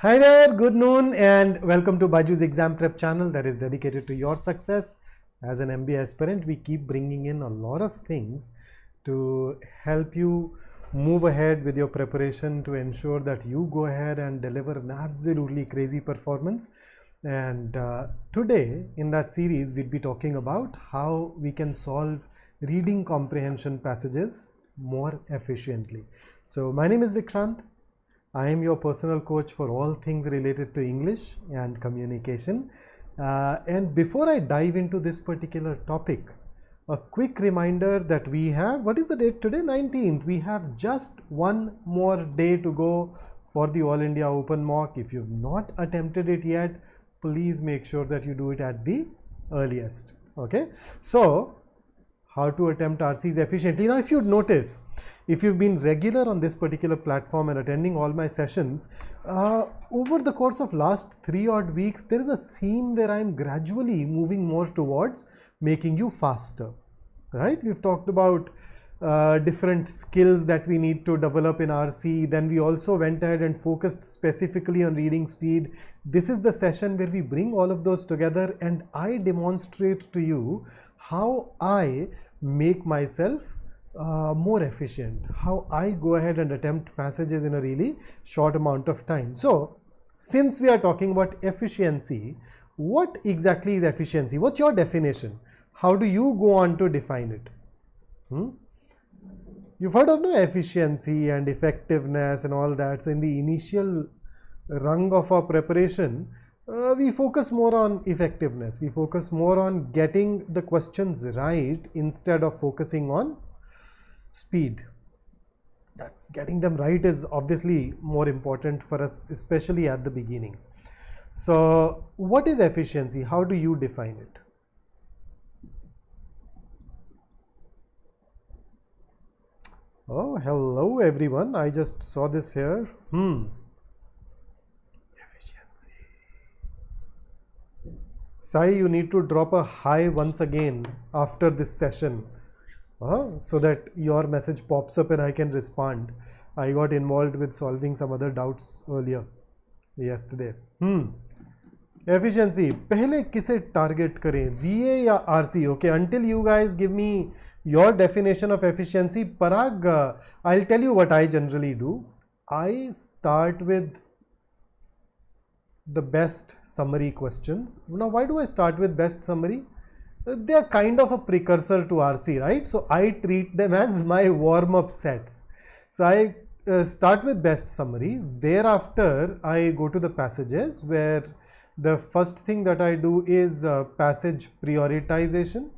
Hi there, good noon and welcome to BYJU'S exam prep channel that is dedicated to your success. As an MBA aspirant, we keep bringing in a lot of things to help you move ahead with your preparation to ensure that you go ahead and deliver an absolutely crazy performance. And today in that series, we'll be talking about how we can solve reading comprehension passages more efficiently. So my name is Vikrant. I am your personal coach for all things related to English and communication. And before I dive into this particular topic, a quick reminder that we have, what is the date today? 19th. We have just one more day to go for the All India Open Mock. If you've not attempted it yet, please make sure that you do it at the earliest. Okay. So, how to attempt RCs efficiently. Now, if you'd notice, if you've been regular on this particular platform and attending all my sessions, over the course of last 3 odd weeks, there is a theme where I'm gradually moving more towards making you faster, right? We've talked about different skills that we need to develop in RC. Then we also went ahead and focused specifically on reading speed. This is the session where we bring all of those together and I demonstrate to you how I make myself more efficient, how I go ahead and attempt passages in a really short amount of time. So, since we are talking about efficiency, what exactly is efficiency? What's your definition? How do you go on to define it? You've heard of efficiency and effectiveness and all that. So, in the initial rung of our preparation, we focus more on effectiveness. We focus more on getting the questions right instead of focusing on speed. That's getting them right is obviously more important for us, especially at the beginning. So, what is efficiency? How do you define it? Oh, hello everyone. I just saw this here. Sai, you need to drop a hi once again after this session so that your message pops up and I can respond. I got involved with solving some other doubts earlier yesterday. Efficiency. पहले किसे target करें? VA या RC? Okay, until you guys give me your definition of efficiency, Parag, I'll tell you what I generally do. I start with the best summary questions. Now, why do I start with best summary? They are kind of a precursor to RC, right? So, I treat them as my warm-up sets. So, I start with best summary. Thereafter, I go to the passages where the first thing that I do is passage prioritization,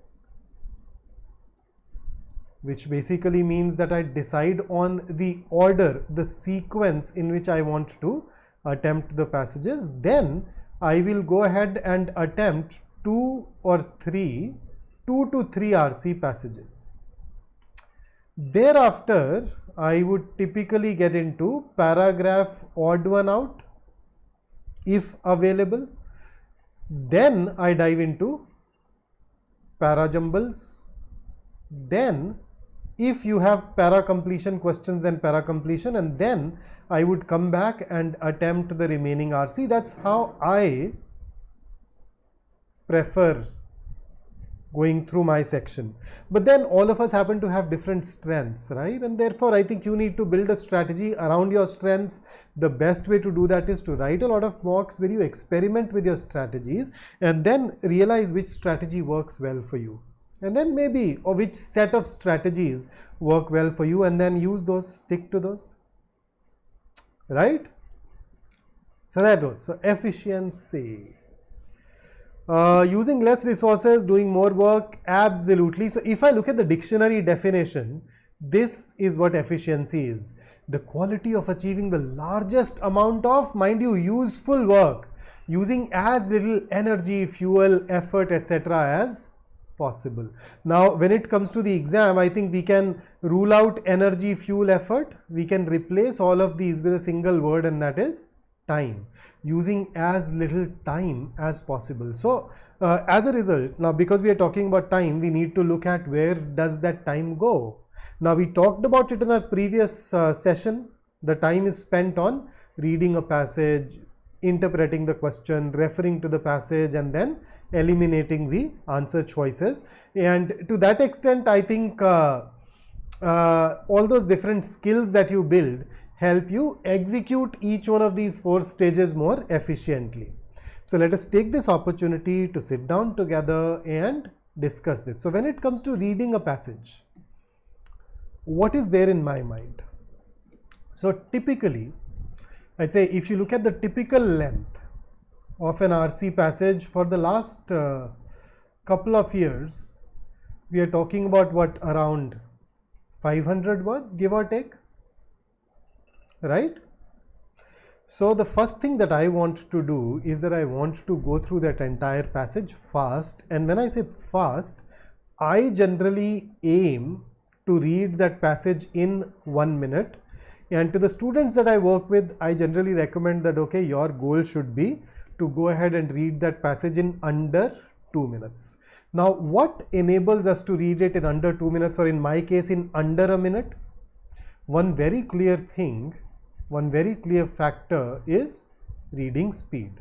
which basically means that I decide on the order, the sequence in which I want to attempt the passages. Then I will go ahead and attempt 2 to 3 RC passages. Thereafter, I would typically get into paragraph odd one out if available. Then I dive into para jumbles. Then if you have para completion questions and para completion, and then I would come back and attempt the remaining RC. That's how I prefer going through my section. But then all of us happen to have different strengths, right? And therefore, I think you need to build a strategy around your strengths. The best way to do that is to write a lot of mocks where you experiment with your strategies and then realize which strategy works well for you. And then maybe, or which set of strategies work well for you, and then use those, stick to those, right? So that was, so efficiency. Using less resources, doing more work, absolutely. So if I look at the dictionary definition, this is what efficiency is. The quality of achieving the largest amount of, mind you, useful work, using as little energy, fuel, effort, etc. as possible. Now, when it comes to the exam, I think we can rule out energy, fuel, effort. We can replace all of these with a single word, and that is time, using as little time as possible. So as a result, now because we are talking about time, we need to look at where does that time go. Now we talked about it in our previous session. The time is spent on reading a passage, interpreting the question, referring to the passage, and then eliminating the answer choices. And to that extent, I think all those different skills that you build help you execute each one of these 4 stages more efficiently. So let us take this opportunity to sit down together and discuss this. So when it comes to reading a passage, what is there in my mind? So typically, I'd say if you look at the typical length of an RC passage for the last couple of years, we are talking about what, around 500 words, give or take, right? So the first thing that I want to do is that I want to go through that entire passage fast. And when I say fast, I generally aim to read that passage in 1 minute. And to the students that I work with, I generally recommend that, okay, your goal should be to go ahead and read that passage in under 2 minutes. Now, what enables us to read it in under 2 minutes, or in my case, in under a minute? One very clear thing, one very clear factor is reading speed.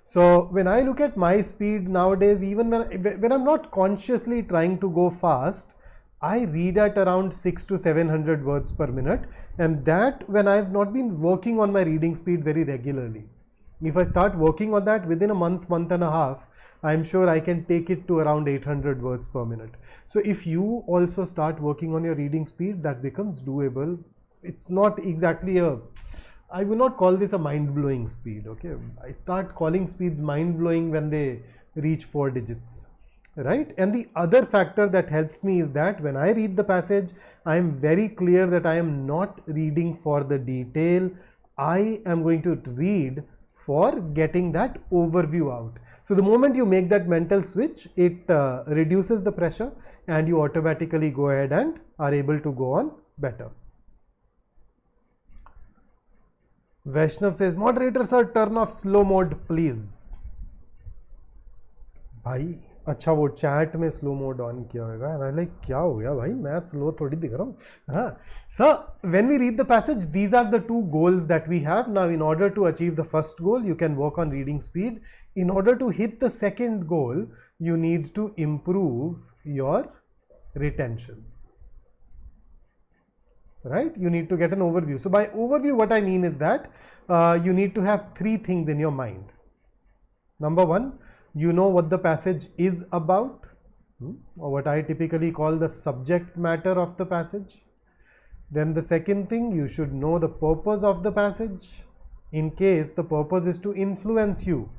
So when I look at my speed nowadays, even when I'm not consciously trying to go fast, I read at around 600 to 700 words per minute, and that when I've not been working on my reading speed very regularly. If I start working on that within a month, month and a half, I'm sure I can take it to around 800 words per minute. So if you also start working on your reading speed, that becomes doable. It's not exactly I will not call this a mind-blowing speed, okay? I start calling speeds mind-blowing when they reach 4 digits, right? And the other factor that helps me is that when I read the passage, I am very clear that I am not reading for the detail. I am going to read for getting that overview out. So the moment you make that mental switch, it reduces the pressure and you automatically go ahead and are able to go on better. Vaishnav says, moderator sir, turn off slow mode please. भाई अच्छा वो chat में slow mode on किया होगा, and I like क्या हो गया भाई, मैं स्लो थोड़ी दिख रहा हूँ. हाँ, so when we read the passage, these are the 2 goals that we have. Now in order to achieve the first goal, you can work on reading speed. In order to hit the second goal, you need to improve your retention. Right? You need to get an overview. So by overview, what I mean is that you need to have 3 things in your mind. Number 1, you know what the passage is about, or what I typically call the subject matter of the passage. Then the second thing, you should know the purpose of the passage. In case the purpose is to influence you,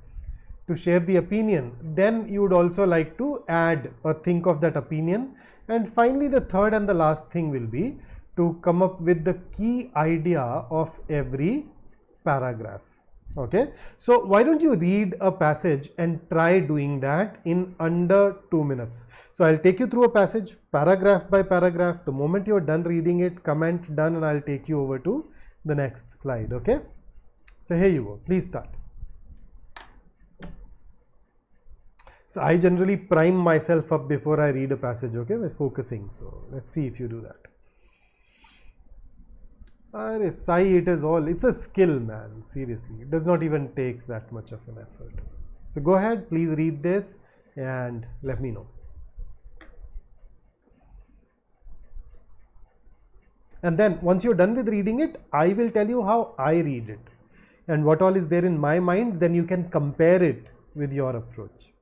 to share the opinion, then you would also like to add or think of that opinion. And finally, the third and the last thing will be to come up with the key idea of every paragraph. Okay, so why don't you read a passage and try doing that in under 2 minutes. So I'll take you through a passage paragraph by paragraph. The moment you're done reading it, comment done, and I'll take you over to the next slide. Okay, so here you go, please start. So I generally prime myself up before I read a passage, okay, with focusing. So let's see if you do that. Sai, it's a skill, man, seriously. It does not even take that much of an effort. So go ahead, please read this and let me know. And then once you're done with reading it, I will tell you how I read it and what all is there in my mind. Then you can compare it with your approach.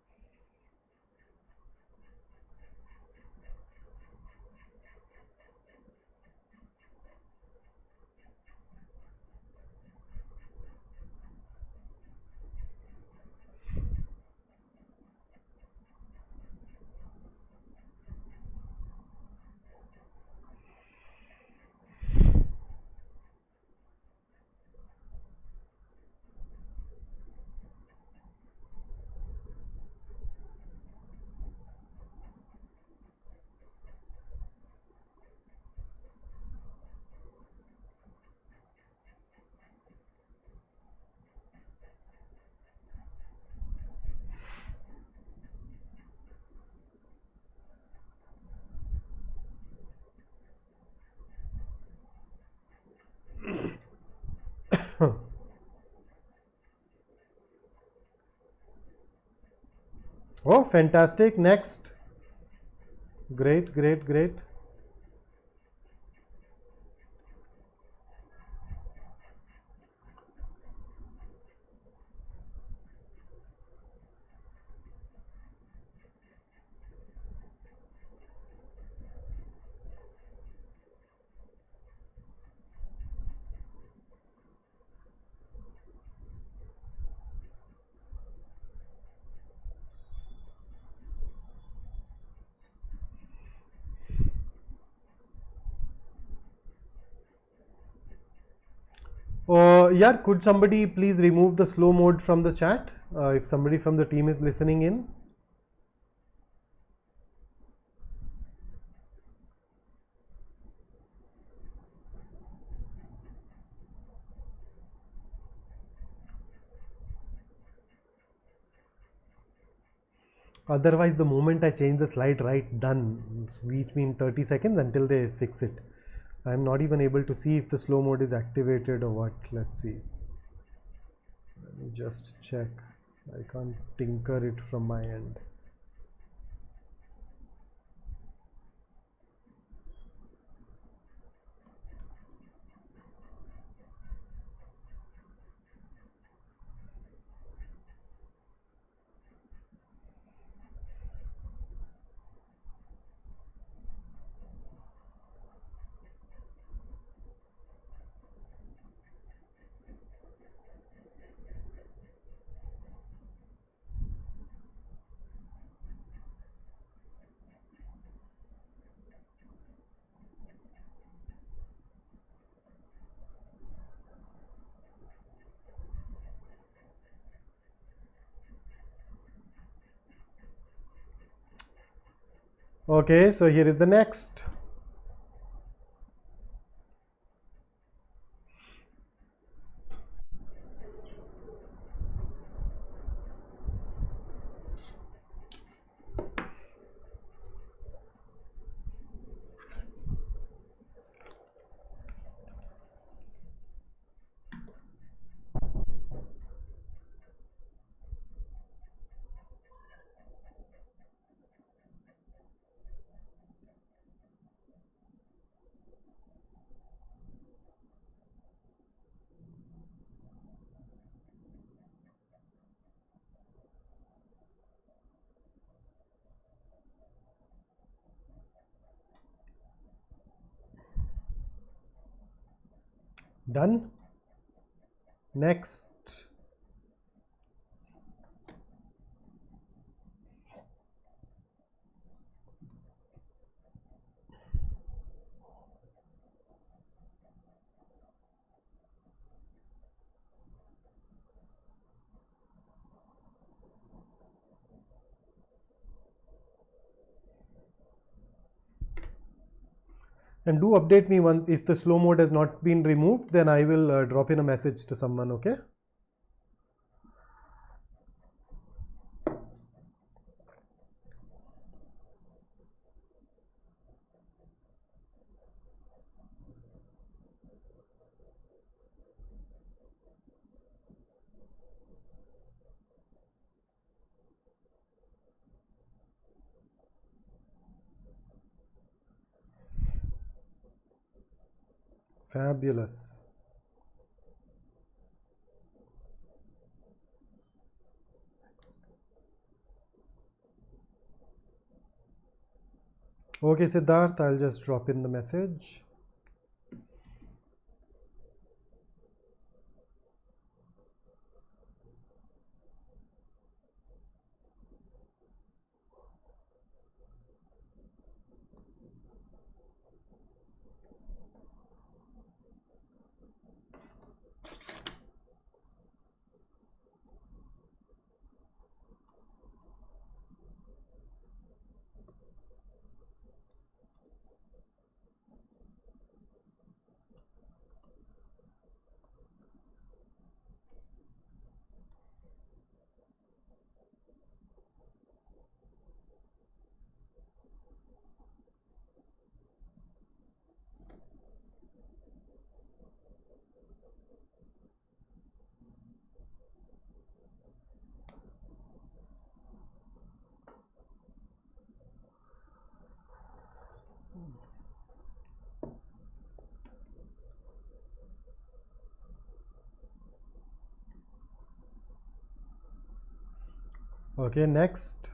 Oh, fantastic. Next. Great, great, great. Yeah, could somebody please remove the slow mode from the chat? If somebody from the team is listening in. Otherwise, the moment I change the slide right, done. Reach me in 30 seconds until they fix it. I'm not even able to see if the slow mode is activated or what. Let's see. Let me just check. I can't tinker it from my end. Okay, so here is the next. Done. Next. And do update me once if the slow mode has not been removed, then I will drop in a message to someone, okay? Fabulous. Okay, Siddharth, I'll just drop in the message. Okay, next.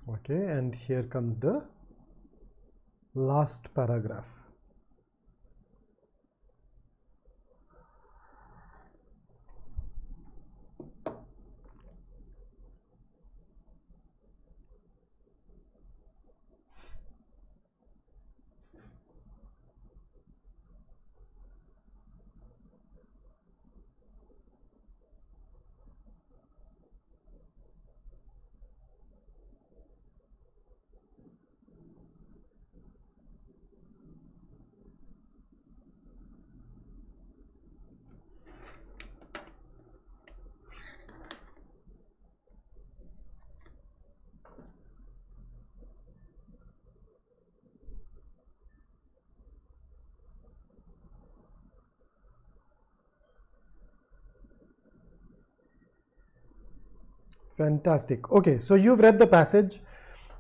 Okay, and here comes the last paragraph. Fantastic. Okay, so you've read the passage.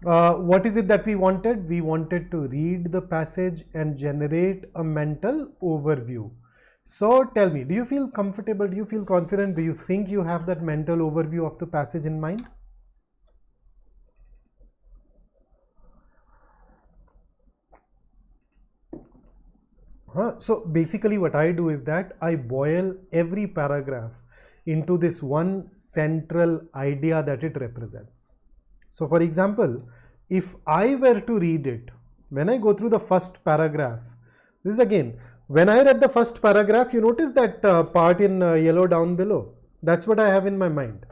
What is it that we wanted? We wanted to read the passage and generate a mental overview. So tell me, do you feel comfortable? Do you feel confident? Do you think you have that mental overview of the passage in mind? So basically what I do is that I boil every paragraph into this one central idea that it represents. So for example, if I were to read it, when I go through the first paragraph, this is again, when I read the first paragraph, you notice that part in yellow down below. That's what I have in my mind.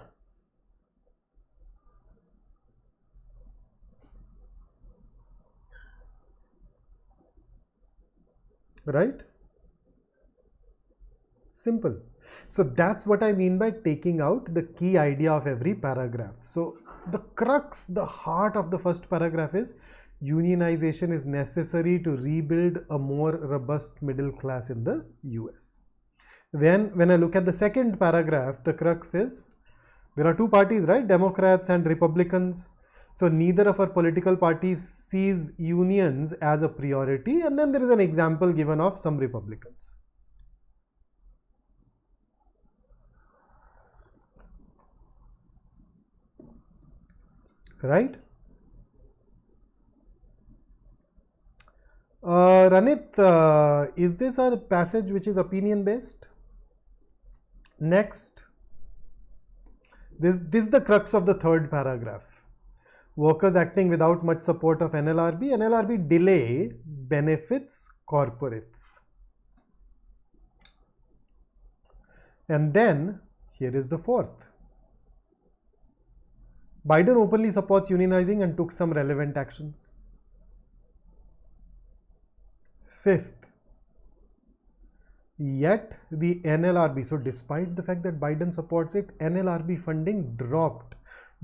Right? Simple. So that's what I mean by taking out the key idea of every paragraph. So the crux, the heart of the first paragraph is unionization is necessary to rebuild a more robust middle class in the US. Then when I look at the second paragraph, the crux is there are two parties, right? Democrats and Republicans. So neither of our political parties sees unions as a priority. And then there is an example given of some Republicans. Right? Ranit, is this a passage which is opinion based? Next, this is the crux of the third paragraph. Workers acting without much support of NLRB. NLRB delay benefits corporates. And then here is the fourth. Biden openly supports unionizing and took some relevant actions. Fifth, yet the NLRB, so despite the fact that Biden supports it, NLRB funding dropped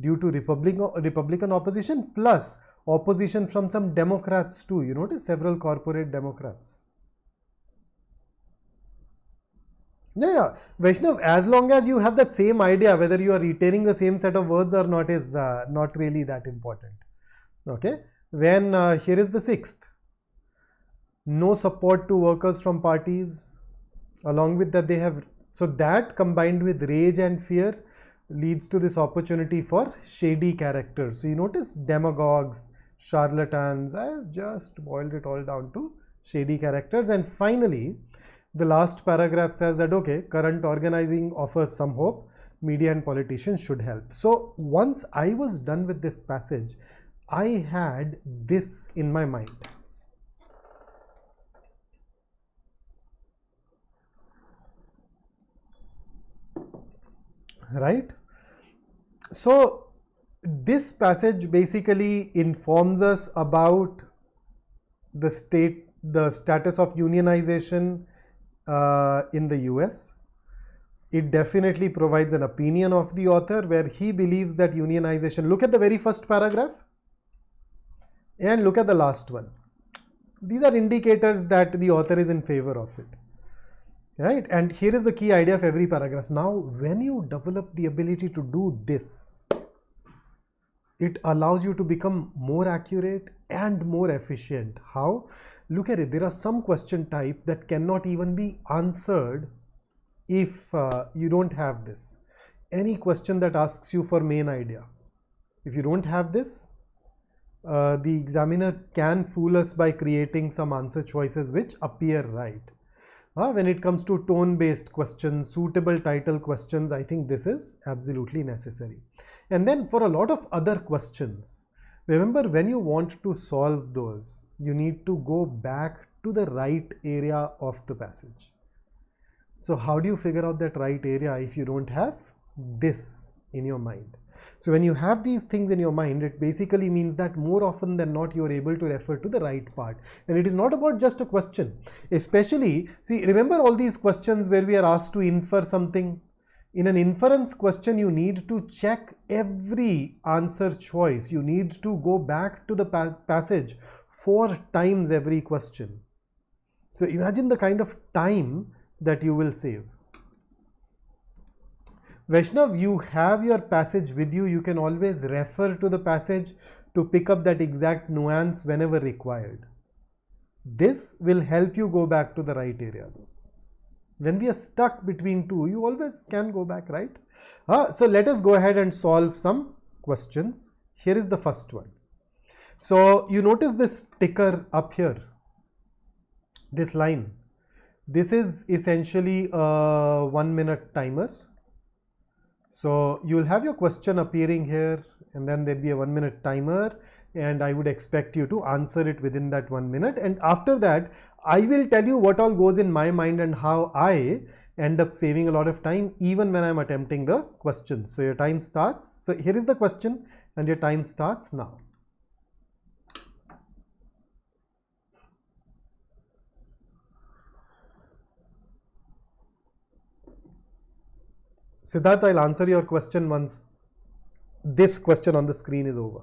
due to Republican opposition plus opposition from some Democrats too. You notice several corporate Democrats. Yeah. Vaishnav, as long as you have that same idea, whether you are retaining the same set of words or not is not really that important. Okay. Then here is the sixth. No support to workers from parties. Along with that, they have, so that combined with rage and fear leads to this opportunity for shady characters. So you notice demagogues, charlatans. I have just boiled it all down to shady characters. And finally, the last paragraph says that, okay, current organizing offers some hope. Media and politicians should help. So once I was done with this passage, I had this in my mind. Right? So this passage basically informs us about the state, the status of unionization in the US. It definitely provides an opinion of the author where he believes that unionization, look at the very first paragraph and look at the last one. These are indicators that the author is in favor of it, right? And here is the key idea of every paragraph. Now, when you develop the ability to do this, it allows you to become more accurate and more efficient. How? Look at it. There are some question types that cannot even be answered if you don't have this. Any question that asks you for main idea, if you don't have this, the examiner can fool us by creating some answer choices which appear right. When it comes to tone-based questions, suitable title questions, I think this is absolutely necessary. And then for a lot of other questions, remember, when you want to solve those, you need to go back to the right area of the passage. So how do you figure out that right area if you don't have this in your mind? So when you have these things in your mind, it basically means that more often than not, you are able to refer to the right part. And it is not about just a question. Especially, see, remember all these questions where we are asked to infer something. In an inference question, you need to check every answer choice. You need to go back to the passage 4 times every question. So imagine the kind of time that you will save. Vaishnav, you have your passage with you. You can always refer to the passage to pick up that exact nuance whenever required. This will help you go back to the right area. When we are stuck between two, you always can go back, right? So let us go ahead and solve some questions. Here is the first one. So you notice this ticker up here, this line. This is essentially a 1 minute timer. So you will have your question appearing here, and then there'll be a 1 minute timer, and I would expect you to answer it within that 1 minute. And after that, I will tell you what all goes in my mind and how I end up saving a lot of time even when I'm attempting the question. So your time starts. So here is the question and your time starts now. Siddharth, I'll answer your question once this question on the screen is over.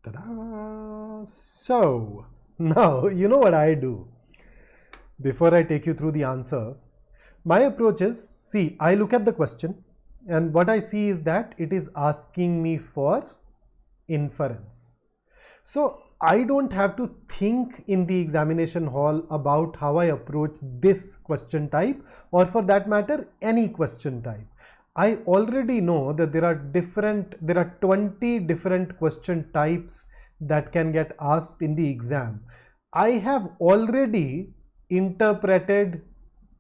Ta-da! So now you know what I do. Before I take you through the answer, my approach is, see, I look at the question and what I see is that it is asking me for inference. So I don't have to think in the examination hall about how I approach this question type, or for that matter, any question type. I already know that there are 20 different question types that can get asked in the exam. I have already interpreted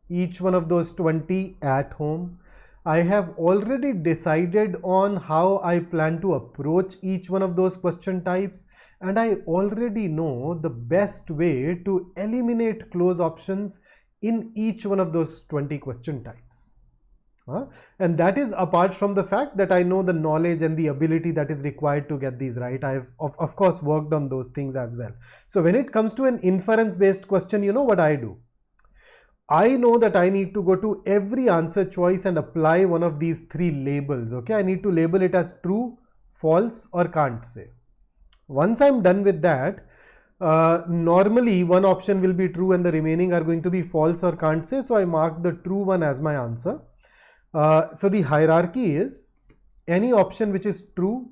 each one of those 20 at home. I have already decided on how I plan to approach each one of those question types, and I already know the best way to eliminate close options in each one of those 20 question types. And that is apart from the fact that I know the knowledge and the ability that is required to get these right. I have of course worked on those things as well. So when it comes to an inference based question, you know what I do? I know that I need to go to every answer choice and apply one of these 3 labels. Okay, I need to label it as true, false, or can't say. Once I'm done with that, normally one option will be true and the remaining are going to be false or can't say. So I mark the true one as my answer. So the hierarchy is any option which is true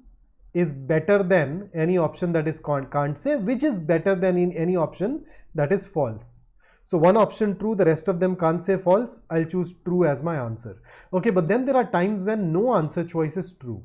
is better than any option that is can't say, which is better than in any option that is false. So one option true, the rest of them can't say false. I'll choose true as my answer. Okay, but then there are times when no answer choice is true.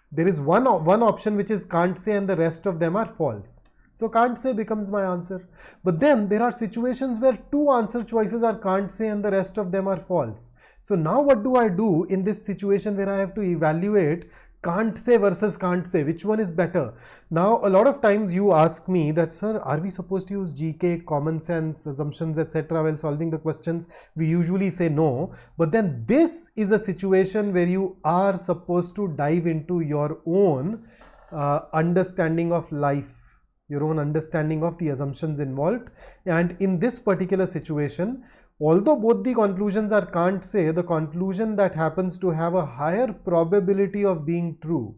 There is one option which is can't say and the rest of them are false. So can't say becomes my answer. But then there are situations where two answer choices are can't say and the rest of them are false. So now what do I do in this situation where I have to evaluate can't say versus can't say? Which one is better? Now a lot of times you ask me that, sir, are we supposed to use GK, common sense, assumptions, etc. while solving the questions? We usually say no. But then this is a situation where you are supposed to dive into your own understanding of life, your own understanding of the assumptions involved. And in this particular situation, although both the conclusions are can't say, the conclusion that happens to have a higher probability of being true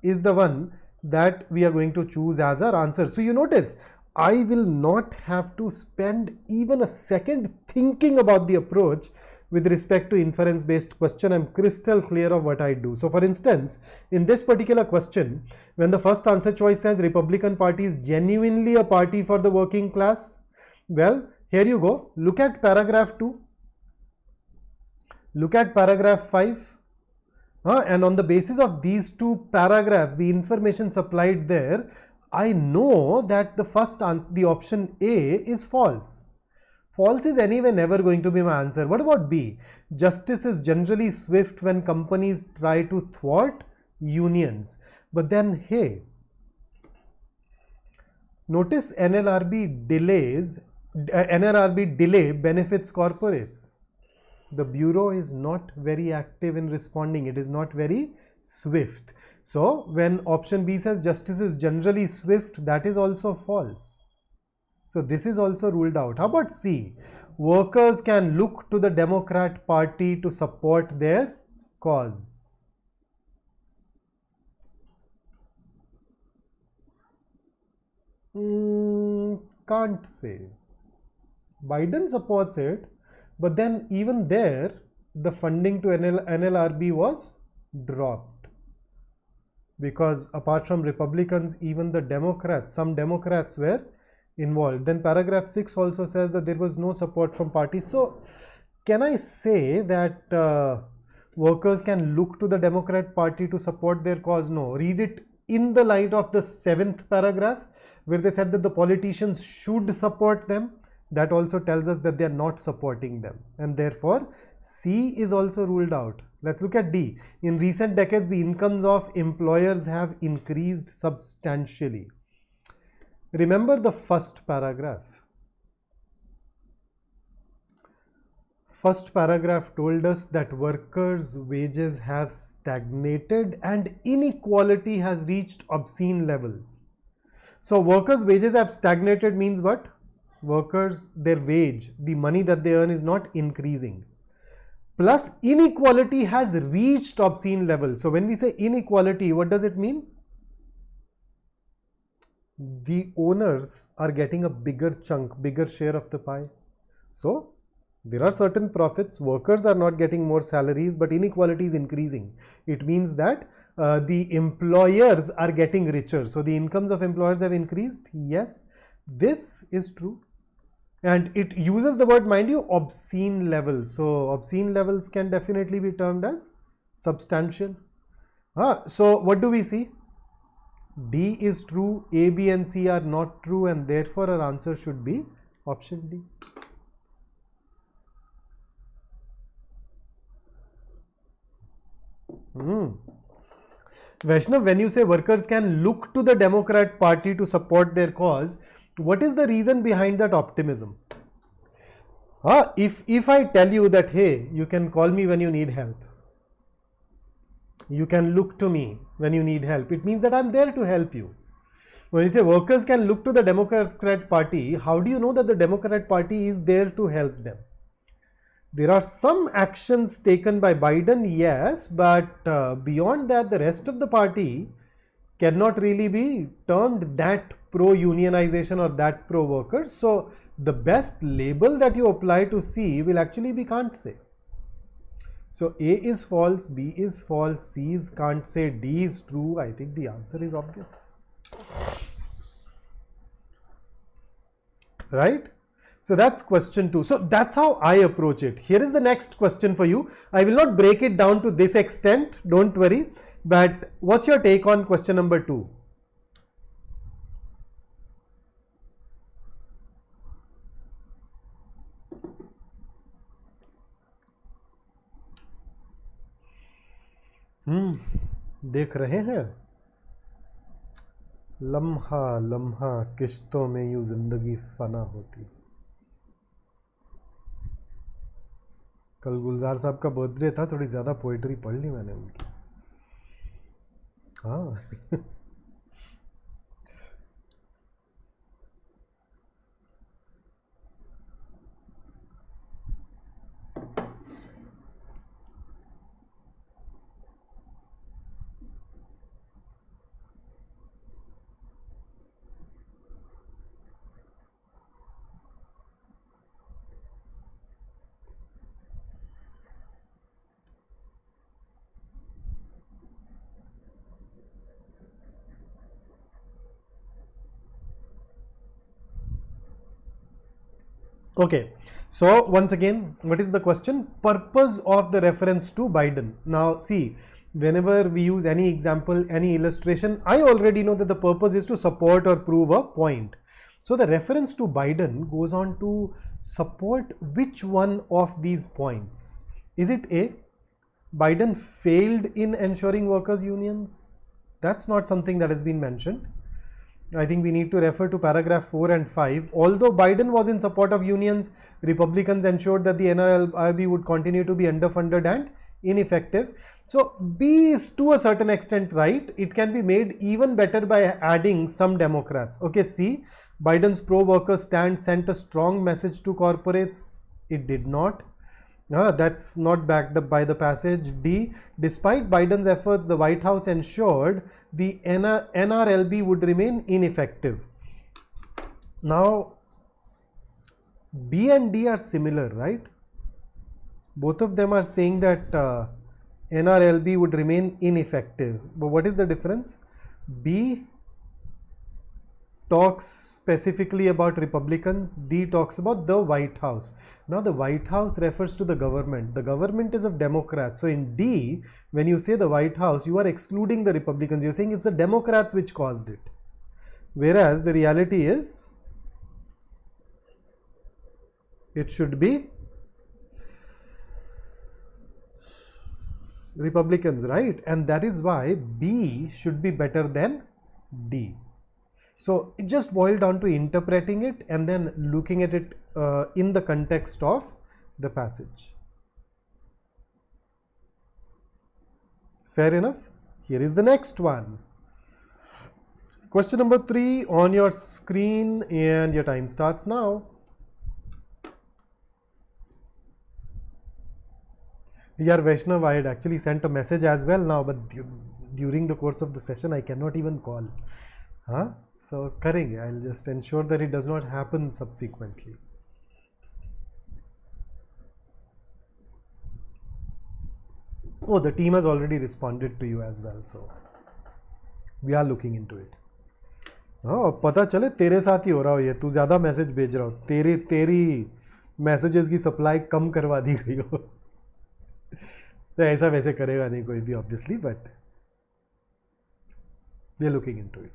is the one that we are going to choose as our answer. So you notice, I will not have to spend even a second thinking about the approach with respect to inference based question. I'm crystal clear of what I do. So for instance, in this particular question, when the first answer choice says Republican Party is genuinely a party for the working class, well, here you go. Look at paragraph 2. Look at paragraph 5. And on the basis of these two paragraphs, the information supplied there, I know that the first answer, the option A, is false. False is anyway never going to be my answer. What about B? Justice is generally swift when companies try to thwart unions. But then, hey, notice NLRB delay benefits corporates. The bureau is not very active in responding. It is not very swift. So when option B says justice is generally swift, that is also false. So this is also ruled out. How about C? Workers can look to the Democrat Party to support their cause. Can't say. Biden supports it, but then even there, the funding to NLRB was dropped. Because apart from Republicans, even the Democrats, some Democrats were involved. Then paragraph 6 also says that there was no support from parties. So can I say that workers can look to the Democrat Party to support their cause? No. Read it in the light of the 7th paragraph where they said that the politicians should support them. That also tells us that they are not supporting them, and therefore C is also ruled out. Let's look at D. In recent decades, the incomes of employers have increased substantially. Remember the first paragraph. First paragraph told us that workers' wages have stagnated and inequality has reached obscene levels. So workers' wages have stagnated means what? Workers, their wage, the money that they earn is not increasing. Plus inequality has reached obscene levels. So when we say inequality, what does it mean? The owners are getting a bigger chunk, bigger share of the pie. So there are certain profits, workers are not getting more salaries, but inequality is increasing. It means that the employers are getting richer. So the incomes of employers have increased. Yes, this is true. And it uses the word, mind you, obscene levels. So obscene levels can definitely be termed as substantial. So what do we see? D is true, A, B and C are not true, and therefore our answer should be option D. Vaishnav, when you say workers can look to the Democrat Party to support their cause, what is the reason behind that optimism? If I tell you that, hey, you can call me when you need help, you can look to me when you need help, it means that I'm there to help you. When you say workers can look to the Democrat Party, how do you know that the Democrat Party is there to help them? There are some actions taken by Biden, yes, but beyond that, the rest of the party cannot really be termed that pro-unionization or that pro-workers. So the best label that you apply to C will actually be can't say. So A is false, B is false, C is can't say, D is true. I think the answer is obvious. right? So that's question 2. So that's how I approach it. Here is the next question for you. I will not break it down to this extent, don't worry. But what's your take on question number 2? देख रहे हैं? लम्हा लम्हा किश्तों में यूं जिंदगी फना होती. कल गुलजार साहब का बर्थडे था, थोड़ी ज़्यादा पोइट्री पढ़ ली मैंने उनकी. हाँ. Okay, so once again, what is the question? Purpose of the reference to Biden. Now see, whenever we use any example, any illustration, I already know that the purpose is to support or prove a point. So the reference to Biden goes on to support which one of these points? Is it A, Biden failed in ensuring workers' unions? That's not something that has been mentioned. I think we need to refer to paragraph 4 and 5. Although Biden was in support of unions, Republicans ensured that the NLRB would continue to be underfunded and ineffective. So B is to a certain extent right. It can be made even better by adding some Democrats. Okay, C, Biden's pro-worker stand sent a strong message to corporates. It did not. That's not backed up by the passage. D, despite Biden's efforts, the White House ensured the NRLB would remain ineffective. Now, B and D are similar, right? Both of them are saying that NRLB would remain ineffective. But what is the difference? B talks specifically about Republicans, D talks about the White House. Now the White House refers to the government. The government is of Democrats. So in D, when you say the White House, you are excluding the Republicans. You're saying it's the Democrats which caused it. Whereas the reality is, it should be Republicans, right? And that is why B should be better than D. So it just boiled down to interpreting it and then looking at it in the context of the passage. Fair enough? Here is the next one. Question number 3 on your screen, and your time starts now. Yeah, Vaishnav, I had actually sent a message as well now, but during the course of the session I cannot even call. So karenge, I'll just ensure that it does not happen subsequently. Oh, the team has already responded to you as well, so we are looking into it. Oh, पता चले तेरे साथ ही हो रहा हो ये, तू ज़्यादा मैसेज भेज रहा हो, तेरी मैसेजेस की सप्लाई कम करवा दी गई हो. तो ऐसा वैसे करेगा नहीं कोई भी obviously, but we are looking into it.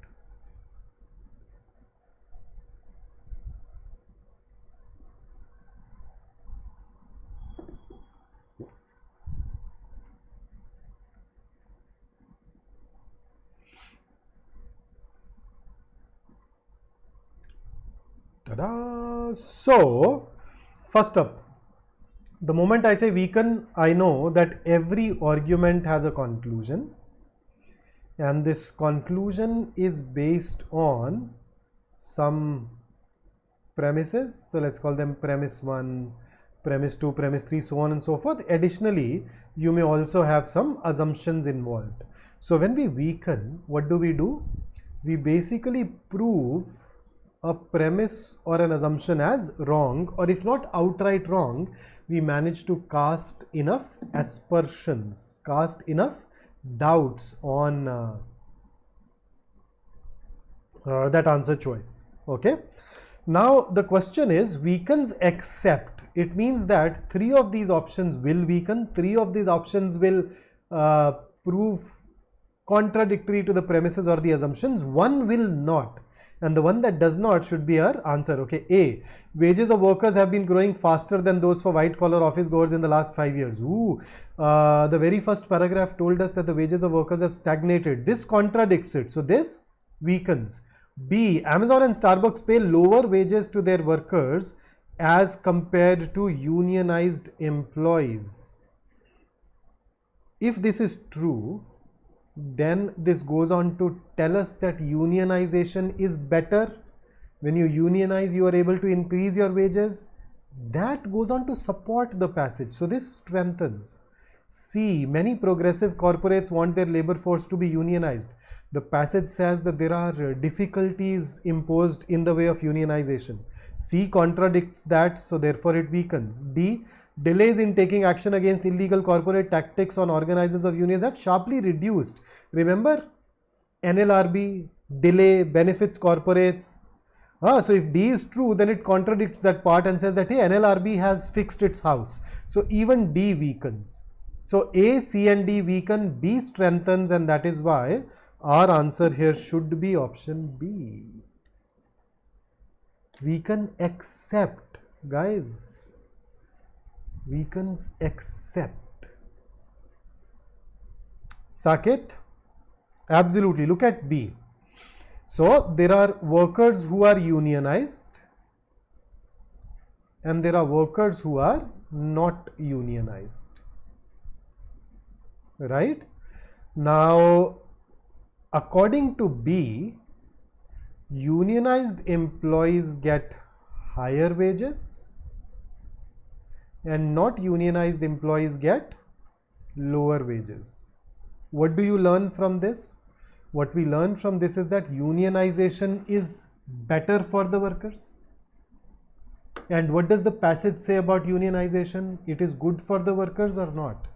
Ta-da! So, first up, the moment I say weaken, I know that every argument has a conclusion, and this conclusion is based on some premises. So let's call them premise 1, premise 2, premise 3, so on and so forth. Additionally, you may also have some assumptions involved. So when we weaken, what do? We basically prove a premise or an assumption as wrong, or if not outright wrong, we manage to cast enough aspersions, cast enough doubts on that answer choice. Okay, Now the question is weakens except. It means that 3 of these options will weaken, 3 of these options will prove contradictory to the premises or the assumptions, one will not, and the one that does not should be our answer. Okay, A, wages of workers have been growing faster than those for white collar office goers in the last 5 years. The very first paragraph told us that the wages of workers have stagnated. This contradicts it, so this weakens. B, Amazon and Starbucks pay lower wages to their workers as compared to unionized employees. If this is true, then this goes on to tell us that unionization is better. When you unionize, you are able to increase your wages. That goes on to support the passage, so this strengthens. C, many progressive corporates want their labor force to be unionized. The passage says that there are difficulties imposed in the way of unionization. C contradicts that, so therefore it weakens. D, delays in taking action against illegal corporate tactics on organizers of unions have sharply reduced. Remember, NLRB, delay, benefits corporates. So if D is true, then it contradicts that part and says that, hey, NLRB has fixed its house. So even D weakens. So A, C and D weaken, B strengthens, and that is why our answer here should be option B. Weaken except, guys, weakens except. Saket? Absolutely. Look at B. So there are workers who are unionized and there are workers who are not unionized. Right? Now, according to B, unionized employees get higher wages and not unionized employees get lower wages. What do you learn from this? What we learn from this is that unionization is better for the workers. And what does the passage say about unionization? It is good for the workers or not?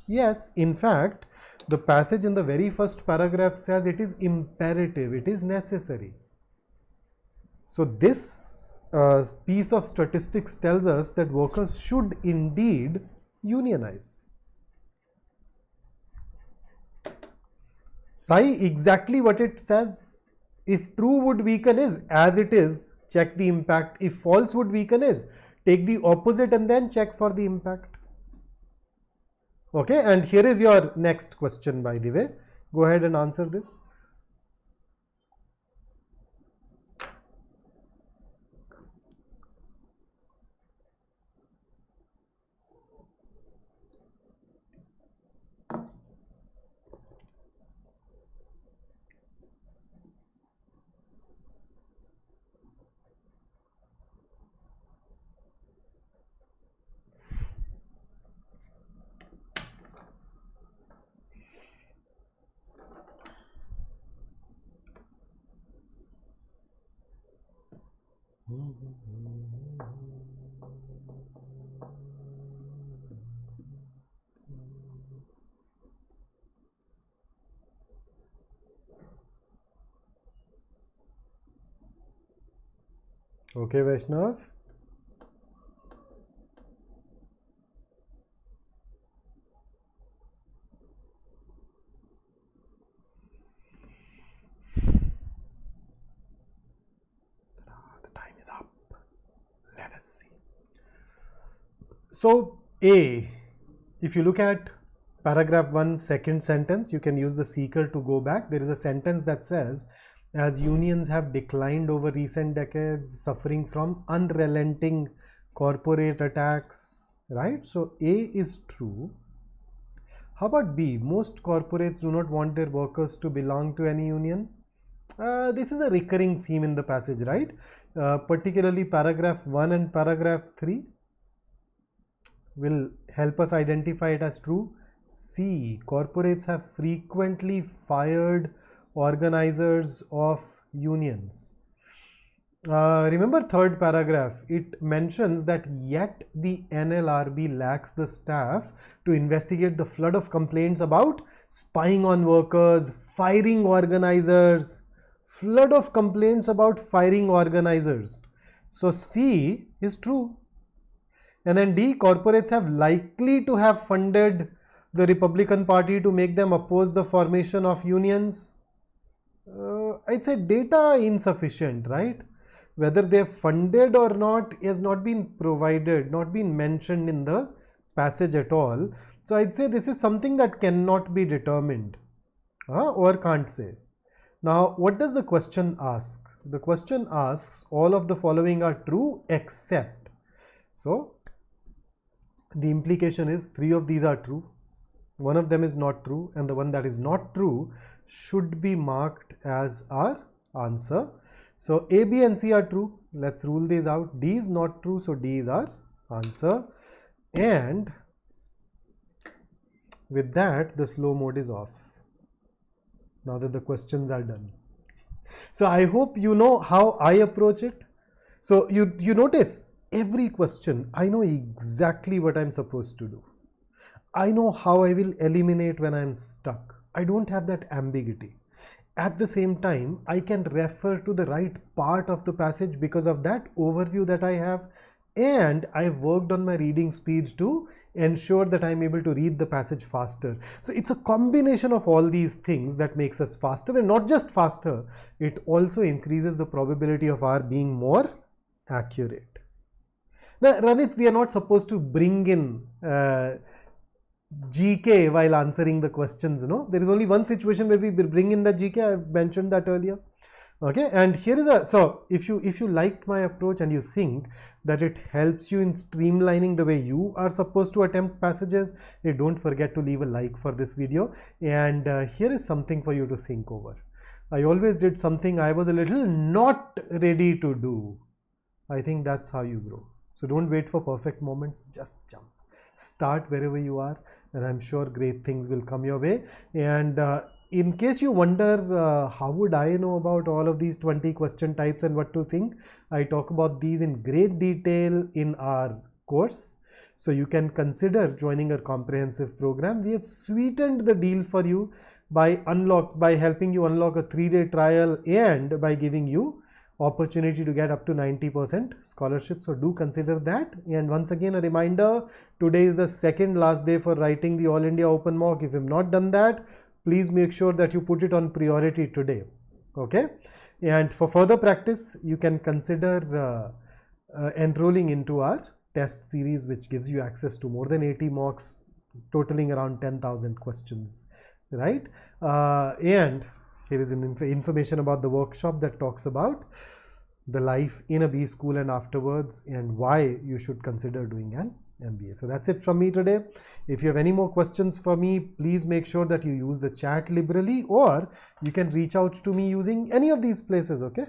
Yes, in fact, the passage in the very first paragraph says it is imperative, it is necessary. So this piece of statistics tells us that workers should indeed unionize. Sai, exactly what it says. If true would weaken is as it is, check the impact. If false would weaken is, take the opposite and then check for the impact. Okay, and here is your next question, by the way. Go ahead and answer this. Okay, Vaishnav. The time is up. Let us see. So A, if you look at paragraph 1, second sentence, you can use the seeker to go back. There is a sentence that says, as unions have declined over recent decades, suffering from unrelenting corporate attacks, right? So A is true. How about B? Most corporates do not want their workers to belong to any union. This is a recurring theme in the passage, right? Particularly paragraph 1 and paragraph 3 will help us identify it as true. C, corporates have frequently fired organizers of unions. Remember third paragraph, it mentions that yet the NLRB lacks the staff to investigate the flood of complaints about spying on workers, firing organizers, flood of complaints about firing organizers. So C is true. And then D, corporates have likely to have funded the Republican Party to make them oppose the formation of unions. I'd say data insufficient, right? Whether they're funded or not has not been provided, not been mentioned in the passage at all. So I'd say this is something that cannot be determined or can't say. Now, what does the question ask? The question asks all of the following are true except. So the implication is 3 of these are true, 1 of them is not true, and the one that is not true should be marked as our answer. So A, B and C are true. Let's rule these out. D is not true, so D is our answer. And with that, the slow mode is off now that the questions are done. So I hope you know how I approach it. So you notice every question, I know exactly what I'm supposed to do. I know how I will eliminate when I'm stuck. I don't have that ambiguity. At the same time, I can refer to the right part of the passage because of that overview that I have, and I've worked on my reading speed to ensure that I'm able to read the passage faster. So it's a combination of all these things that makes us faster, and not just faster, it also increases the probability of our being more accurate. Now, Ranit, we are not supposed to bring in GK while answering the questions, no? There is only one situation where we bring in the GK. I've mentioned that earlier. Okay, and here is a, so if you liked my approach and you think that it helps you in streamlining the way you are supposed to attempt passages, don't forget to leave a like for this video. And here is something for you to think over. I always did something I was a little not ready to do. I think that's how you grow. So don't wait for perfect moments, just jump. Start wherever you are, and I'm sure great things will come your way. And in case you wonder how would I know about all of these 20 question types and what to think, I talk about these in great detail in our course. So you can consider joining our comprehensive program. We have sweetened the deal for you by helping you unlock a 3-day trial and by giving you opportunity to get up to 90% scholarship. So do consider that. And once again, a reminder, today is the second last day for writing the All India Open Mock. If you have not done that, please make sure that you put it on priority today. Okay. And for further practice, you can consider enrolling into our test series, which gives you access to more than 80 mocks, totaling around 10,000 questions, right? And here is information about the workshop that talks about the life in a B school and afterwards, and why you should consider doing an MBA. So that's it from me today. If you have any more questions for me, please make sure that you use the chat liberally, or you can reach out to me using any of these places. Okay.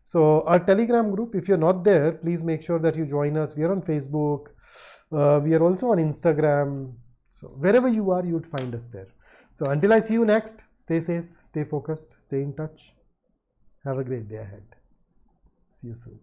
So our Telegram group, if you're not there, please make sure that you join us. We are on Facebook. We are also on Instagram. So wherever you are, you'd find us there. So until I see you next, stay safe, stay focused, stay in touch. Have a great day ahead. See you soon.